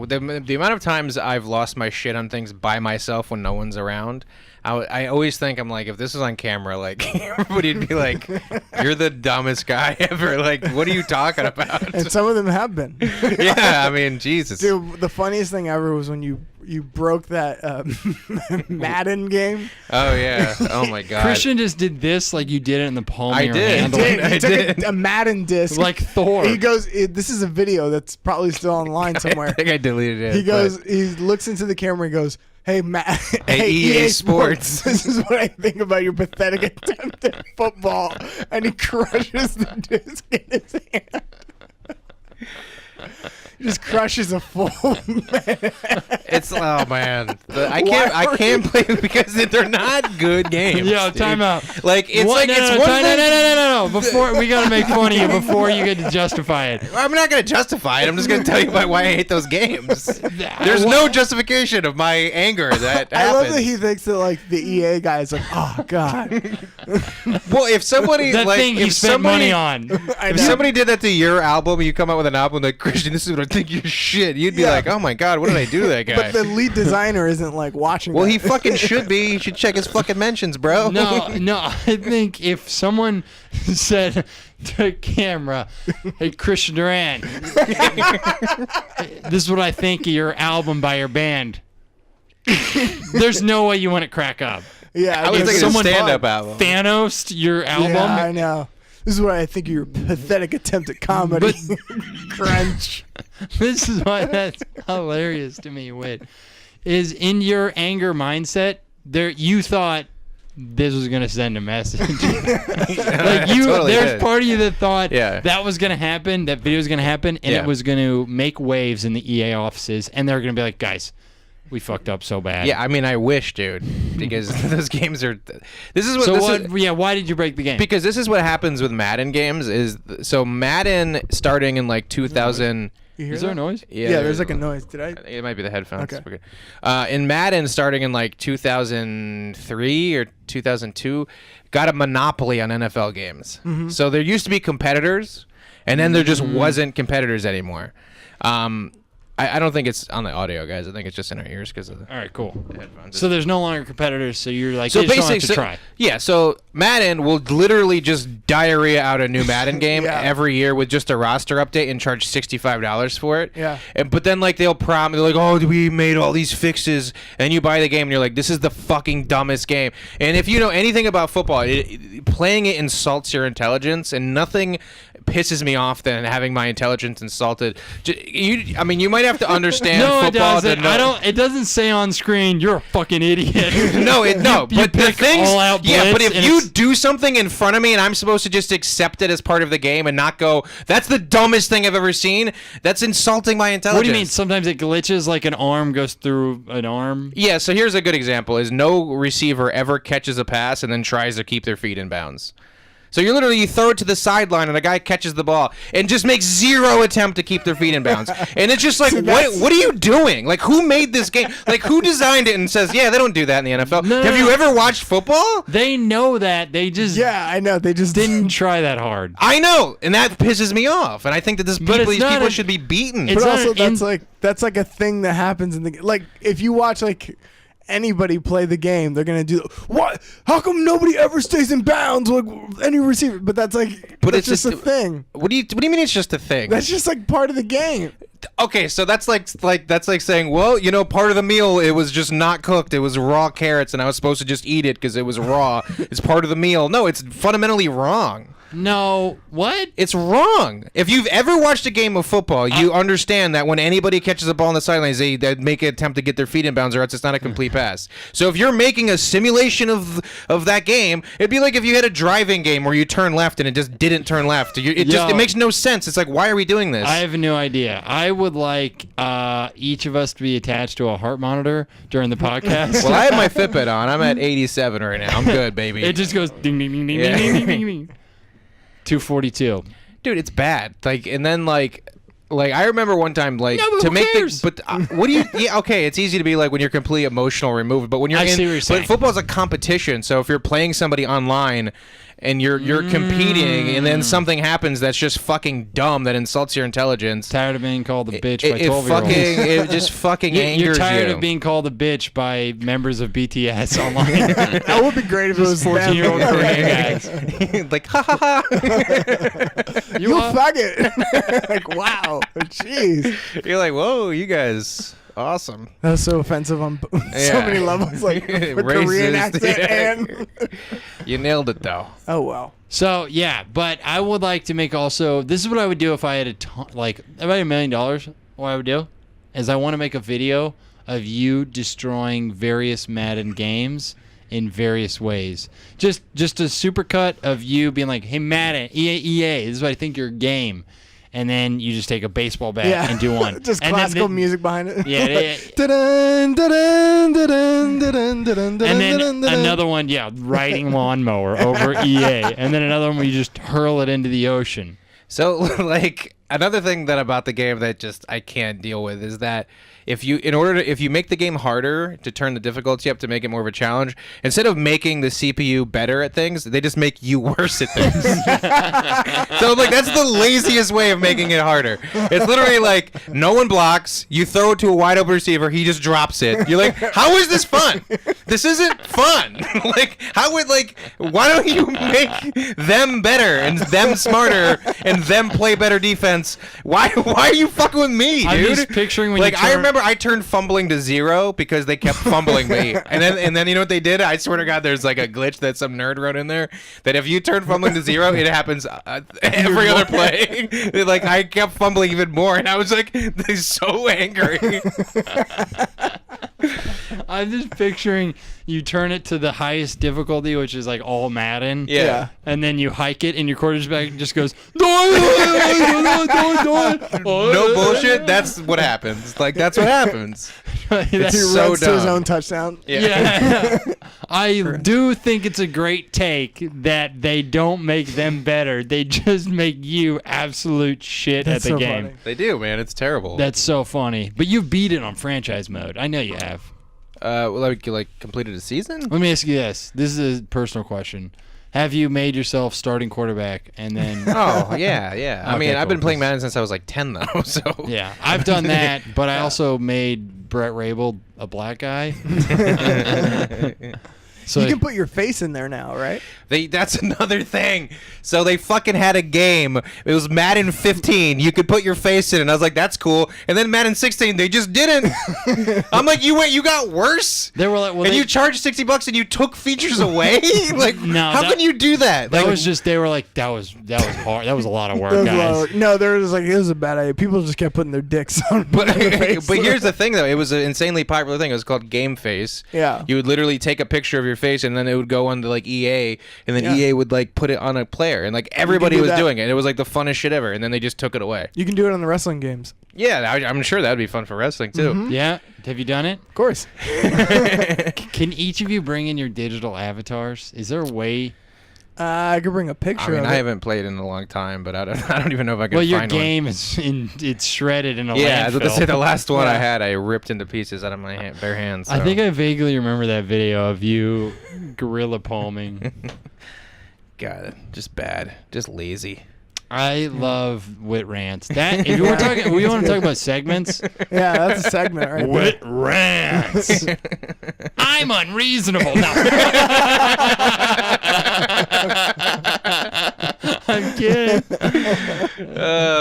The amount of times I've lost my shit on things by myself when no one's around, I always think, I'm like, if this was on camera, like, everybody'd be like, you're the dumbest guy ever. Like, what are you talking about? And some of them have been. Yeah, I mean, Jesus. Dude, the funniest thing ever was when you broke that Madden game. Oh, yeah. Oh, my God. Christian just did this like you did it in the palm of your did. hand. He took a Madden disc. Like Thor. He goes, this is a video that's probably still online somewhere. I think I deleted it. He goes, he looks into the camera and goes, hey, Hey, EA Sports. This is what I think about your pathetic attempt at football. And he crushes the disc in his hand. He just crushes a full man. It's I can't play it because they're not good games. Yo, dude. time out. Like it's What? like it's one thing. No. Before we gotta make fun of you before you get to justify it. I'm not gonna justify it. I'm just gonna tell you about why I hate those games. There's no justification of my anger that I love happens. that he thinks that like the EA guy is like, oh god. Well, if somebody that like thing he if spent somebody money on. if somebody did that to your album, you come out with an album like Christian, this is what I think you're shit. You'd be like, oh my god, what did I do to that guy? But the lead designer isn't like watching. Well, that. he fucking should be. He should check his fucking mentions, bro. No. I think if someone said to camera, "Hey, Christian Durant, this is what I think of your album by your band," there's no way you wouldn't crack up. Yeah, I was thinking someone a stand-up album. Thanos your album. Yeah, I know. This is what I think of your pathetic attempt at comedy. Crunch. This is why that's hilarious to me. Whit is in your anger mindset. There, you thought this was gonna send a message. Like you, Totally there's did. part of you that thought Yeah. that was gonna happen. That video was gonna happen, and Yeah. it was gonna make waves in the EA offices, and they're gonna be like, guys, we fucked up so bad. Yeah, I mean, I wish, dude, because those games are. This is what. So this what? Is, Yeah. Why did you break the game? because this is what happens with Madden games. So Madden starting in like 2000. You hear Is there a that? noise? Yeah, there's like a noise. Did I? It might be the headphones. Okay. In Madden, starting in like 2003 or 2002, got a monopoly on NFL games. So there used to be competitors, and then there just wasn't competitors anymore. I don't think it's on the audio, guys. I think it's just in our ears because of the All right, cool. headphones. So there's no longer competitors. So you're like, So you just don't have basically, to try. yeah. So Madden will literally just diarrhea out a new Madden game Yeah. every year with just a roster update and charge $65 for it. Yeah. But then like they'll promise, they're like, oh, we made all these fixes, and you buy the game and you're like, this is the fucking dumbest game. And if you know anything about football, playing it insults your intelligence, and nothing pisses me off than having my intelligence insulted. I mean, you might have to understand No, it football. doesn't. To know. It doesn't say on screen. You're a fucking idiot. No, You but the pick things, all out yeah, but blitz, if and you it's- do something in front of me and I'm supposed to just accept it as part of the game and not go, that's the dumbest thing I've ever seen, that's insulting my intelligence. What do you mean? Sometimes it glitches, like an arm goes through an arm. Yeah, so here's a good example: is no receiver ever catches a pass and then tries to keep their feet in bounds. So you throw it to the sideline and a guy catches the ball and just makes zero attempt to keep their feet in bounds. And it's just like, what are you doing? Like, who made this game? Like, who designed it and says, yeah, they don't do that in the NFL? No, Have you ever watched football? They know that. They just Yeah, I know. They just didn't try that hard. I know, and that pisses me off. And I think that But these it's not people a- should be beaten. it's But not also, an that's like a thing that happens in the like if you watch like anybody play the game, they're gonna do what? How come nobody ever stays in bounds like any receiver? But that's like, But that's it's just just- a thing. What do you mean it's just a thing? That's just like part of the game. Okay, so that's like saying, well, part of the meal, it was just not cooked. It was raw carrots, and I was supposed to just eat it because it was raw. It's part of the meal. No, it's fundamentally wrong. No, what? It's wrong. If you've ever watched a game of football, you understand that when anybody catches a ball on the sidelines, they make an attempt to get their feet in bounds, or else it's not a complete pass. So if you're making a simulation of that game, it'd be like if you had a driving game where you turn left and it just didn't turn left. It makes no sense. It's like, why are we doing this? I have no idea. I would like each of us to be attached to a heart monitor during the podcast. Well, I have my Fitbit on. I'm at 87 right now. I'm good, baby. It just goes ding ding ding ding Yeah. ding ding ding ding. 242. Dude, it's bad. And then I remember one time No, but to who make cares? what do you? Yeah, okay, it's easy to be like when you're completely emotional removed, but when you're I see what you're saying. But football's a competition, so if you're playing somebody online and you're competing, and then something happens that's just fucking dumb that insults your intelligence. Tired of being called a bitch by It 12-year-olds. it just fucking angers you. You're tired of being called a bitch by members of BTS online. That would be great if it was 14-year-old them. Korean guys. Like, ha ha ha. You faggot. Like, wow. Jeez. You're like, whoa, you guys, awesome. That was so offensive on so Yeah. many levels. Like, a Korean Racist, accent yeah. and... You nailed it, though. Oh, wow. So yeah, but I would like to make also. This is what I would do if I had about $1 million. What I would do is I want to make a video of you destroying various Madden games in various ways. Just a supercut of you being like, "Hey Madden, EA, this is what I think your game," and then you just take a baseball bat and do one. Just and classical then, music behind it. Yeah, Like, dun, dun, dun, dun, dun, dun, dun, and then dun, dun, another one, riding lawnmower over EA, and then another one where you just hurl it into the ocean. So, like, another thing that about the game that just I can't deal with is that if you make the game harder to turn the difficulty up to make it more of a challenge, instead of making the CPU better at things, they just make you worse at things. So like that's the laziest way of making it harder. It's literally like no one blocks, you throw it to a wide open receiver, he just drops it. You're like, how is this fun? This isn't fun. Like why don't you make them better and them smarter and them play better defense? Why are you fucking with me, dude? I'm just picturing when I remember I turned fumbling to 0 because they kept fumbling me. And then you know what they did? I swear to God, there's like a glitch that some nerd wrote in there that if you turn fumbling to 0, it happens every other play. Like I kept fumbling even more, and I was like, so angry. I'm just picturing you turn it to the highest difficulty, which is like all Madden. Yeah. And then you hike it, and your quarterback just goes, No bullshit. That's what happens. Like that's what happens. That's He so runs to his dumb. own touchdown. Yeah. I do think it's a great take that they don't make them better. They just make you absolute shit That's at the so game. funny. They do, man. It's terrible. That's so funny. But you beat it on franchise mode. I know you have. like completed a season? Let me ask you this. This is a personal question. Have you made yourself starting quarterback and then... Oh, yeah. I Okay, mean, I've cool. been playing Madden since I was like 10, though. So Yeah, I've done that, but I also made Brett Rabel a black guy. So You can put your face in there now, right? That's another thing. So they fucking had a game. It was Madden 15. You could put your face in, and I was like, "That's cool." And then Madden 16, they just didn't. I'm like, you got worse. they were like, well, And you charged $60 and you took features away. Like, No, how that- can you do that? that Like, was just they were like that was hard. That was a lot of work, There was a lot guys. of- no, there was like it was a bad idea. People just kept putting their dicks on. But, the face. but here's the thing, though. It was an insanely popular thing. It was called Game Face. Yeah. You would literally take a picture of your face, and then it would go on to like EA, and then Yeah. EA would like put it on a player, and like everybody do was that. doing it. It was like the funnest shit ever, and then they just took it away. You can do it on the wrestling games. Yeah, I'm sure that would be fun for wrestling too. Mm-hmm. Yeah, have you done it? Of course. Can each of you bring in your digital avatars? Is there a way? I could bring a picture I mean, of I it. haven't played in a long time, but I don't even know if I can Well, your find game is it's shredded in a one. Yeah, I was about to say the landfill. last one I Yeah. had, I ripped into pieces out of my bare hands. I so. think I vaguely remember that video of you gorilla palming. God, just bad, just lazy. I love wit rants. That if you were talking, we want to talk about segments. Yeah, that's a segment right there. Wit rants. I'm unreasonable. No. I'm kidding.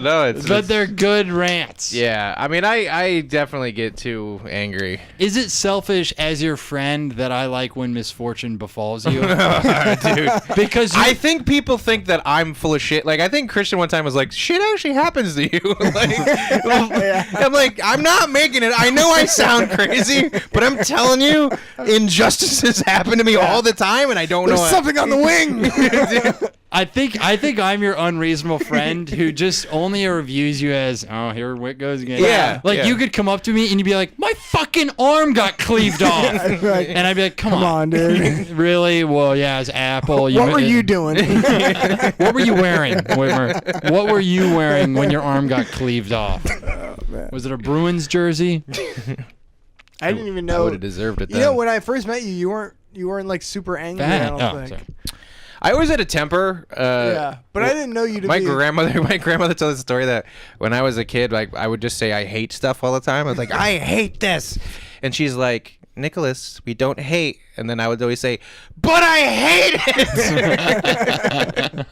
No, it's. But they're good rants. Yeah, I mean, I definitely get too angry. Is it selfish as your friend that I like when misfortune befalls you? Dude. Because you, I think people think that I'm full of shit. Like, I think Christian one time was like, shit actually happens to you. Like, I'm like, I'm not making it. I know I sound crazy, but I'm telling you, injustices happen to me all the time, and I don't know. There's something on the wing. I think I'm your unreasonable friend who just only reviews you as, oh, here Wit goes again. Yeah, Like yeah. you could come up to me and you'd be like, my fucking arm got cleaved off. Right. And I'd be like, come Come on, dude. Really? Well, yeah, it's Apple. What were you doing? What were you wearing, Whitmer? What were you wearing when your arm got cleaved off? Was it a Bruins jersey? I didn't even I know. would have deserved it You then. know, when I first met you, you weren't like super angry. I Fat. don't Oh, think. sorry. I always had a temper. Yeah, but I didn't know you to my be. grandmother told the story that when I was a kid, like I would just say I hate stuff all the time. I was like, I hate this, and she's like, Nicholas, we don't hate, and then I would always say, but I hate it.